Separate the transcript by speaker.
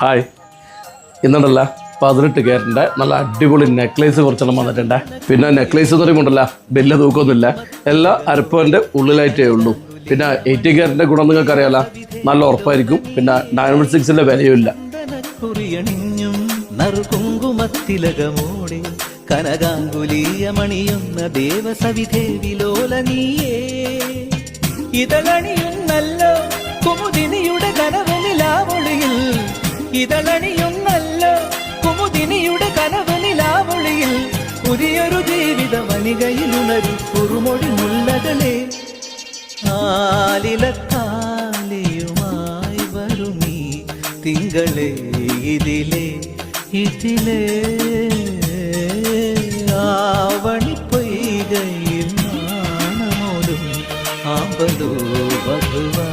Speaker 1: Hi, ഇന്നുണ്ടല്ല 18 കാരറ്റിൻ്റെ നല്ല അടിപൊളി necklace കുറച്ചെണ്ണം വന്നിട്ടുണ്ട്. പിന്നെ നെക്ലേസ് എന്ന് പറയുമ്പോണ്ടല്ല വലിയ തൂക്കമൊന്നുമില്ല, എല്ലാം അരപ്പവൻ്റെ ഉള്ളിലായിട്ടേ ഉള്ളൂ. പിന്നെ 18 കാരറ്റിൻ്റെ ഗുണം നിങ്ങൾക്ക് അറിയാലോ, നല്ല ഉറപ്പായിരിക്കും. പിന്നെ ഡയമണ്ട് 6ൻ്റെ വിലയുമില്ല.
Speaker 2: കനകാങ്കുലീയമണിയുന്ന ദേവസവിധേവിലോലനീയേ ഇതളണിയുന്നല്ലോ കുമുദിനിയുടെ കനവനിലാവൊളിയിൽ, ഇതളണിയുന്നല്ലോ കുമുദിനിയുടെ കനവനിലാവൊളിയിൽ, പുതിയൊരു ജീവിത വനികയിലുണരും കുറുമൊഴി മുല്ലകളെ ആലിലത്താലിയുമായി വരുമീ തിങ്കളെ ഇതിലേ ഇതിലേ ആവണി പൊയ്കയിൽ നാണമോടും ആമ്പലോ വധുവാ.